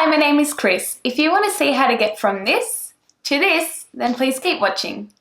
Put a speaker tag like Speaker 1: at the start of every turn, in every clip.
Speaker 1: Hi, my name is Chris. If you want to see how to get from this to this, then please keep watching.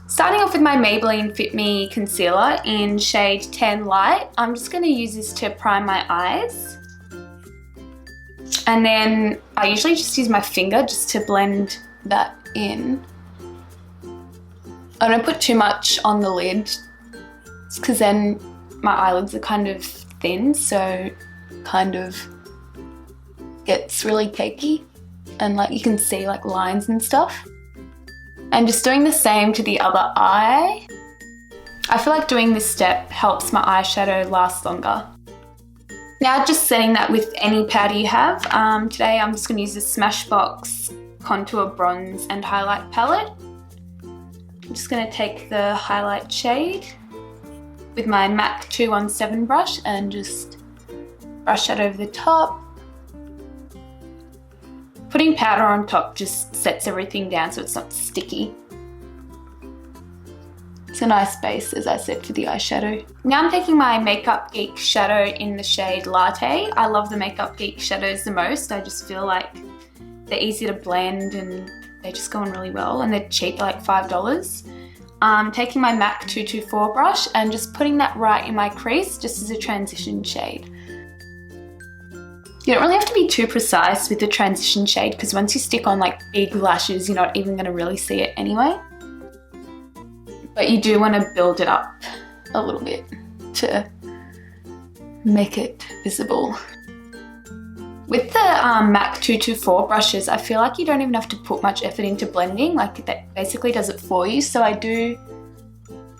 Speaker 1: Starting off with my Maybelline Fit Me concealer in shade 10 Light, I'm just going to use this to prime my eyes. And then I usually just use my finger just to blend that in. I don't put too much on the lid because then my eyelids are kind of thin, so kind of gets really cakey and like you can see like lines and stuff. And just doing the same to the other eye. I feel like doing this step helps my eyeshadow last longer. Now just setting that with any powder you have. Today I'm just going to use the Smashbox Contour Bronze and Highlight Palette. I'm just going to take the highlight shade with my MAC 217 brush and just brush that over the top. Putting powder on top just sets everything down so it's not sticky. It's a nice base, as I said, for the eyeshadow. Now I'm taking my Makeup Geek shadow in the shade Latte. I love the Makeup Geek shadows the most. I just feel like they're easy to blend and they just go on really well, and they're cheap, like $5. Taking my MAC 224 brush and just putting that right in my crease just as a transition shade. You don't really have to be too precise with the transition shade because once you stick on like big lashes, you're not even going to really see it anyway. But you do want to build it up a little bit to make it visible. With the MAC 224 brushes, I feel like you don't even have to put much effort into blending, like that basically does it for you. So I do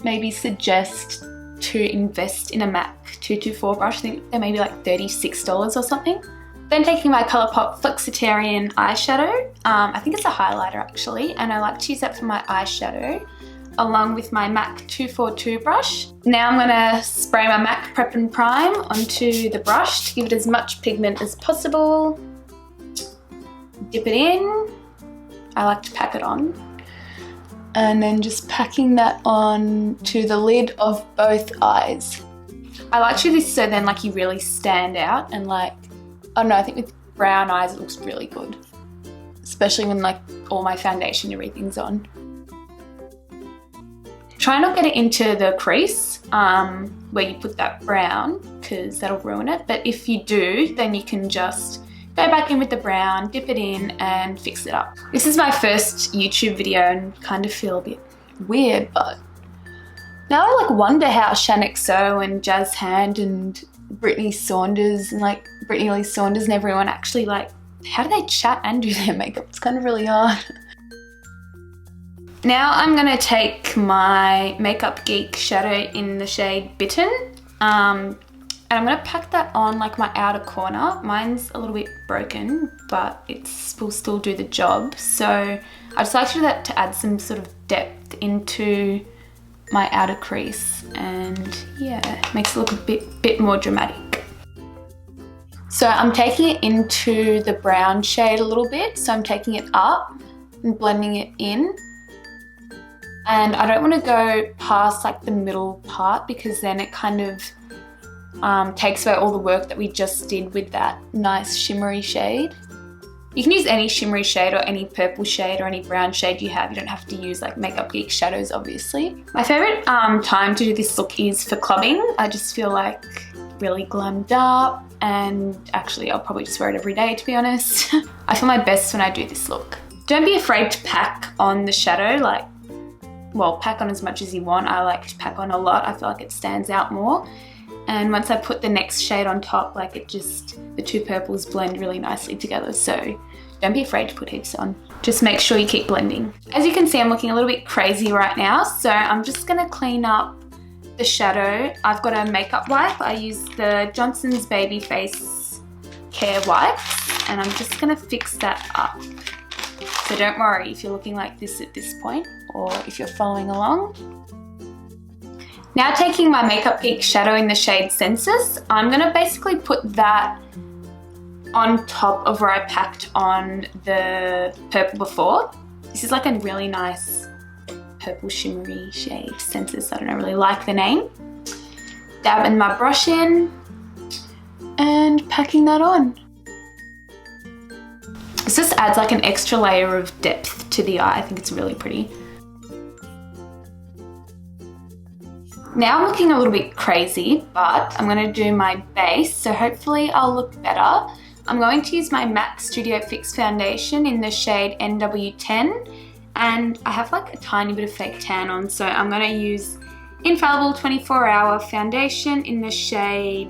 Speaker 1: maybe suggest to invest in a MAC 224 brush. I think they're maybe like $36 or something. Then taking my Colourpop Flexitarian eyeshadow, I think it's a highlighter actually, and I like to use that for my eyeshadow along with my MAC 242 brush. Now I'm going to spray my MAC Prep and Prime onto the brush to give it as much pigment as possible. Dip it in. I like to pack it on. And then just packing that on to the lid of both eyes. I like to do this so then like you really stand out, and like, I don't know, I think with brown eyes it looks really good. Especially when like all my foundation and everything's on. Try not get it into the crease where you put that brown because that'll ruin it. But if you do, then you can just go back in with the brown, dip it in and fix it up. This is my first YouTube video and kind of feel a bit weird, but now I like wonder how Shannexo and Jazz Hand and Brittany Saunders and like Brittany Lee Saunders and everyone actually like, how do they chat and do their makeup? It's kind of really hard. Now I'm going to take my Makeup Geek shadow in the shade Bitten. And I'm going to pack that on like my outer corner. Mine's a little bit broken, but it will still do the job. So I just like to do that to add some sort of depth into my outer crease. And yeah, makes it look a bit more dramatic. So I'm taking it into the brown shade a little bit. So I'm taking it up and blending it in. And I don't want to go past like the middle part because then it kind of takes away all the work that we just did with that nice shimmery shade. You can use any shimmery shade or any purple shade or any brown shade you have. You don't have to use like Makeup Geek shadows, obviously. My favorite time to do this look is for clubbing. I just feel like really glammed up, and actually I'll probably just wear it every day, to be honest. I feel my best when I do this look. Don't be afraid to pack on the shadow, like, well, pack on as much as you want. I like to pack on a lot. I feel like it stands out more. And once I put the next shade on top, like it just, the two purples blend really nicely together. So don't be afraid to put heaps on. Just make sure you keep blending. As you can see, I'm looking a little bit crazy right now. So I'm just gonna clean up the shadow. I've got a makeup wipe. I use the Johnson's Baby Face Care Wipes, and I'm just gonna fix that up. So don't worry if you're looking like this at this point, or if you're following along. Now taking my Makeup Geek shadow in the shade Census, I'm going to basically put that on top of where I packed on the purple before. This is like a really nice purple shimmery shade, Census. I don't really like the name. Dabbing my brush in and packing that on. just adds like an extra layer of depth to the eye. I think it's really pretty. Now I'm looking a little bit crazy, but I'm going to do my base, so hopefully I'll look better. I'm going to use my MAC Studio Fix foundation in the shade NW10, and I have like a tiny bit of fake tan on, so I'm going to use Infallible 24-Hour Foundation in the shade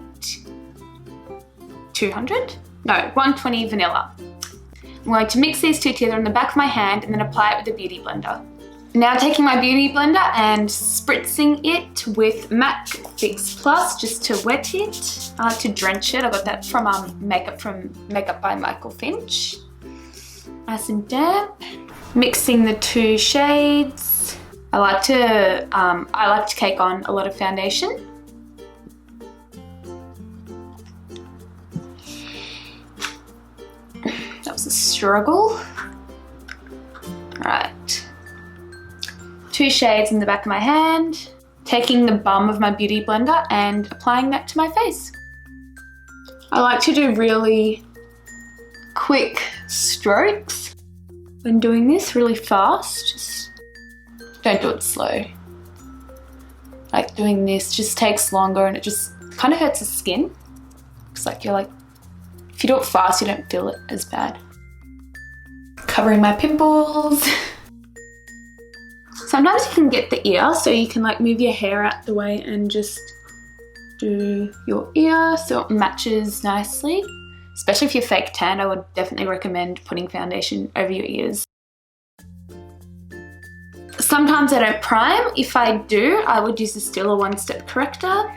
Speaker 1: 200? No, 120 Vanilla. I'm going to mix these two together on the back of my hand and then apply it with a beauty blender. Now taking my beauty blender and spritzing it with MAC Fix Plus just to wet it. I like to drench it. I got that from Makeup by Michael Finch. Nice and damp. Mixing the two shades. I like to cake on a lot of foundation. That was a struggle. Right. 2 shades in the back of my hand, taking the bum of my beauty blender and applying that to my face. I like to do really quick strokes when doing this, really fast. Just don't do it slow. Like doing this just takes longer and it just kind of hurts the skin. It's like if you do it fast, you don't feel it as bad. Covering my pimples. Sometimes you can get the ear, so you can like move your hair out the way and just do your ear so it matches nicely. Especially if you're fake tan, I would definitely recommend putting foundation over your ears. Sometimes I don't prime. If I do, I would use the Stila One Step Corrector,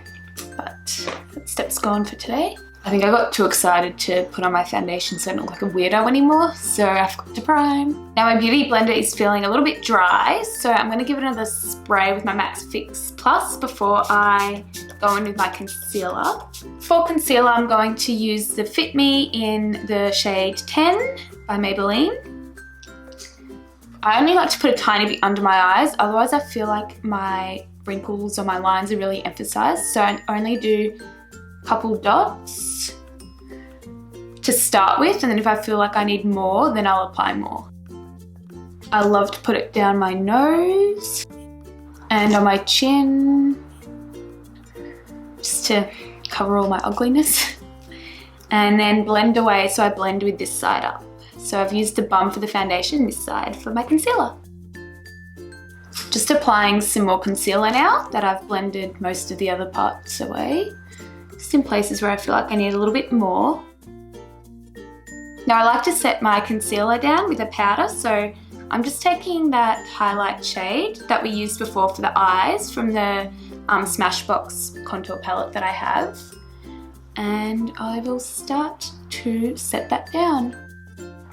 Speaker 1: but that step's gone for today. I think I got too excited to put on my foundation so I don't look like a weirdo anymore, so I forgot to prime. Now my beauty blender is feeling a little bit dry, so I'm going to give it another spray with my MAC Fix Plus before I go in with my concealer. For concealer, I'm going to use the Fit Me in the shade 10 by Maybelline. I only like to put a tiny bit under my eyes, otherwise I feel like my wrinkles or my lines are really emphasized, so I only do couple dots to start with, and then if I feel like I need more, then I'll apply more. I love to put it down my nose and on my chin just to cover all my ugliness, and then blend away. So I blend with this side up. So I've used the bum for the foundation, this side for my concealer. Just applying some more concealer now that I've blended most of the other parts away. Just in places where I feel like I need a little bit more. Now I like to set my concealer down with a powder, so I'm just taking that highlight shade that we used before for the eyes from the Smashbox contour palette that I have, and I will start to set that down.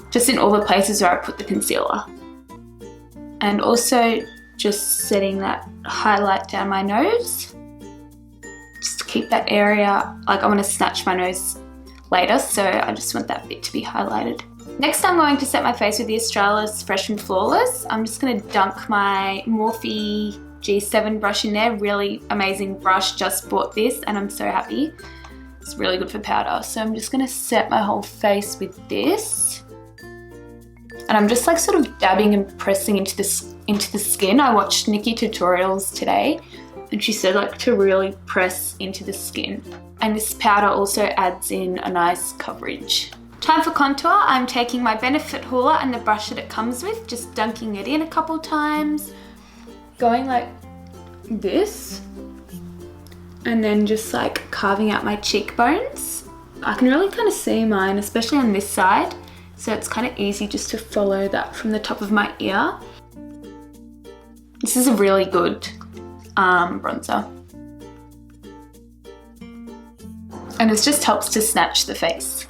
Speaker 1: Just in all the places where I put the concealer. And also just setting that highlight down my nose. Just to keep that area, like I want to snatch my nose later, so I just want that bit to be highlighted. Next I'm going to set my face with the Australis Fresh and Flawless. I'm just going to dunk my Morphe G7 brush in there. Really amazing brush, just bought this and I'm so happy. It's really good for powder. So I'm just going to set my whole face with this. And I'm just like sort of dabbing and pressing into the skin. I watched Nikki tutorials today and she said like to really press into the skin. And this powder also adds in a nice coverage. Time for contour. I'm taking my Benefit Hoola and the brush that it comes with, just dunking it in a couple times, going like this, and then just like carving out my cheekbones. I can really kind of see mine, especially on this side, so it's kind of easy just to follow that from the top of my ear. This is a really good bronzer. And it just helps to snatch the face.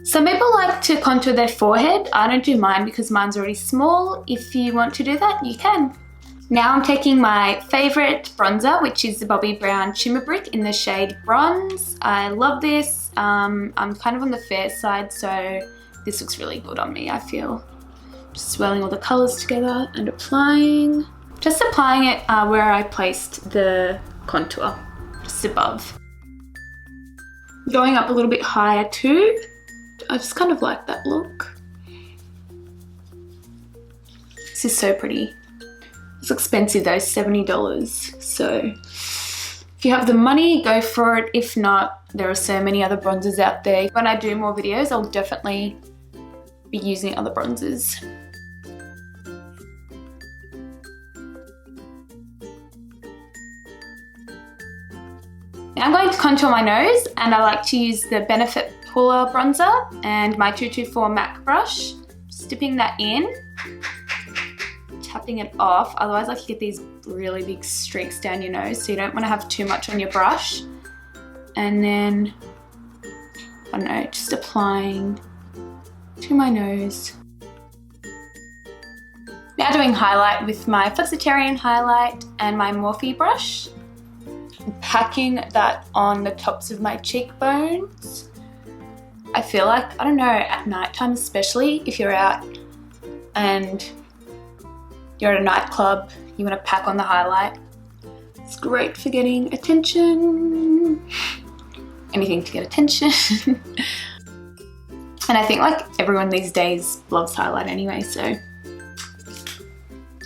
Speaker 1: Some people like to contour their forehead. I don't do mine because mine's already small. If you want to do that, you can. Now I'm taking my favorite bronzer, which is the Bobbi Brown Shimmer Brick in the shade Bronze. I love this. I'm kind of on the fair side, so this looks really good on me, I feel. Just swirling all the colors together and applying. Just applying it where I placed the contour, just above. Going up a little bit higher too, I just kind of like that look. This is so pretty. It's expensive though, $70. So if you have the money, go for it. If not, there are so many other bronzers out there. When I do more videos, I'll definitely be using other bronzers. Now I'm going to contour my nose, and I like to use the Benefit Puller bronzer and my 224 MAC brush. Just dipping that in, tapping it off, otherwise like you get these really big streaks down your nose, so you don't want to have too much on your brush. And then, I don't know, just applying to my nose. Now doing highlight with my Flexitarian highlight and my Morphe brush. Packing that on the tops of my cheekbones. I feel like, I don't know, at nighttime especially, if you're out and you're at a nightclub, you want to pack on the highlight. It's great for getting attention. Anything to get attention. And I think like everyone these days loves highlight anyway, so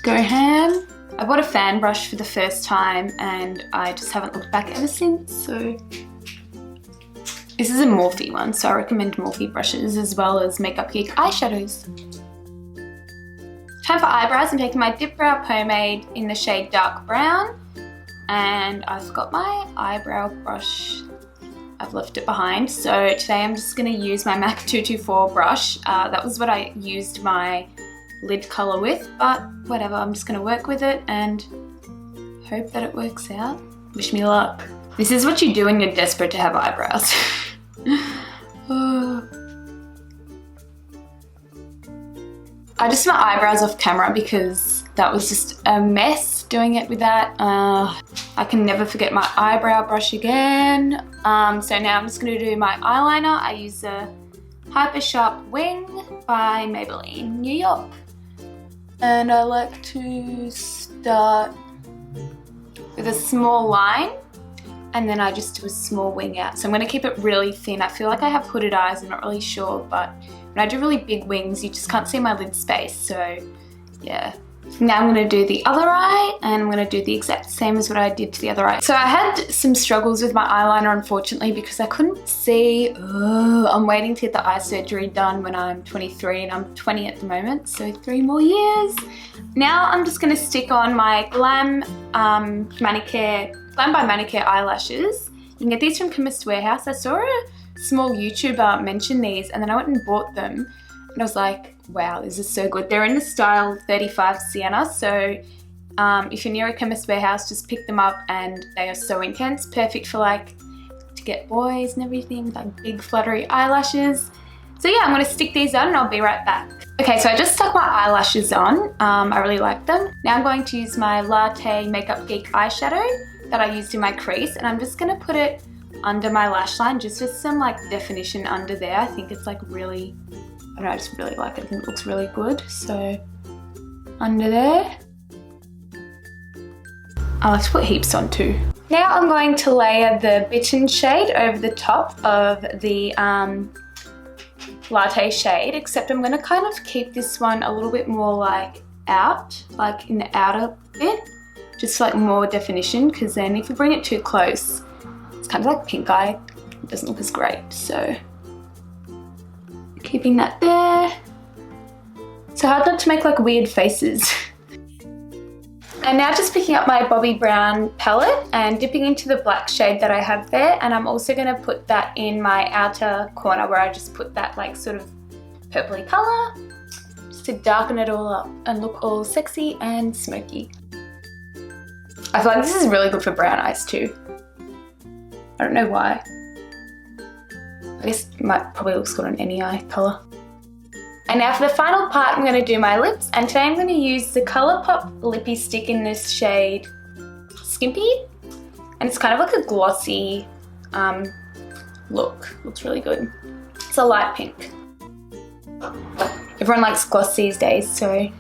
Speaker 1: go ham. I bought a fan brush for the first time and I just haven't looked back ever since, so this is a Morphe one, so I recommend Morphe brushes as well as Makeup Geek eyeshadows. Time for eyebrows. I'm taking my Dip Brow pomade in the shade Dark Brown, and I've got my eyebrow brush. I've left it behind, so today I'm just going to use my MAC 224 brush. That was what I used my lid colour with, but whatever, I'm just going to work with it and hope that it works out. Wish me luck. This is what you do when you're desperate to have eyebrows. I just did my eyebrows off camera because that was just a mess doing it with that. I can never forget my eyebrow brush again. So now I'm just going to do my eyeliner. I use the Hyper Sharp Wing by Maybelline New York. And I like to start with a small line, and then I just do a small wing out. So I'm going to keep it really thin. I feel like I have hooded eyes, I'm not really sure, but when I do really big wings, you just can't see my lid space, so yeah. Now I'm going to do the other eye, and I'm going to do the exact same as what I did to the other eye. So I had some struggles with my eyeliner, unfortunately, because I couldn't see. I'm waiting to get the eye surgery done when I'm 23, and I'm 20 at the moment, so 3 more years. Now I'm just going to stick on my Glam Glam by Manicare eyelashes. You can get these from Chemist Warehouse. I saw a small YouTuber mention these, and then I went and bought them, and I was like, wow, this is so good. They're in the style 35 Sienna, so if you're near a Chemist Warehouse, just pick them up, and they are so intense. Perfect for like to get boys and everything, like big fluttery eyelashes. So yeah, I'm going to stick these on and I'll be right back. Okay, so I just stuck my eyelashes on. I really like them. Now I'm going to use my Latte Makeup Geek eyeshadow that I used in my crease, and I'm just going to put it under my lash line just for some like definition under there. I think it's like really, I don't know, I just really like it. I think it looks really good. So under there. I like to put heaps on too. Now I'm going to layer the Bitten shade over the top of the Latte shade, except I'm going to kind of keep this one a little bit more like out, like in the outer bit, just like more definition, because then if you bring it too close, it's kind of like pink eye. It doesn't look as great, so keeping that there. So hard not to make like weird faces. And now just picking up my Bobbi Brown palette and dipping into the black shade that I have there, and I'm also going to put that in my outer corner where I just put that like sort of purpley colour, just to darken it all up and look all sexy and smoky. I feel like this is really good for brown eyes too. I don't know why. I guess it might probably looks good on any eye colour. And now for the final part, I'm going to do my lips, and today I'm going to use the Colourpop Lippy Stick in this shade Skimpy, and it's kind of like a glossy look. Looks really good. It's a light pink. Everyone likes gloss these days, so it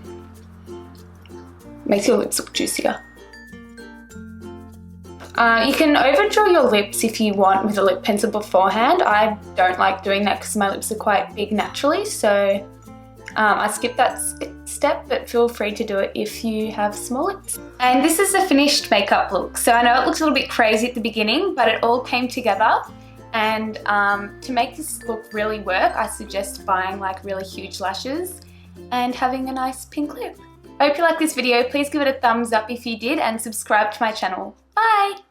Speaker 1: makes your lips look juicier. You can overdraw your lips if you want with a lip pencil beforehand. I don't like doing that because my lips are quite big naturally, so I skip that step, but feel free to do it if you have small lips. And this is the finished makeup look. So I know it looks a little bit crazy at the beginning, but it all came together. And to make this look really work, I suggest buying like really huge lashes and having a nice pink lip. I hope you liked this video. Please give it a thumbs up if you did and subscribe to my channel. Bye!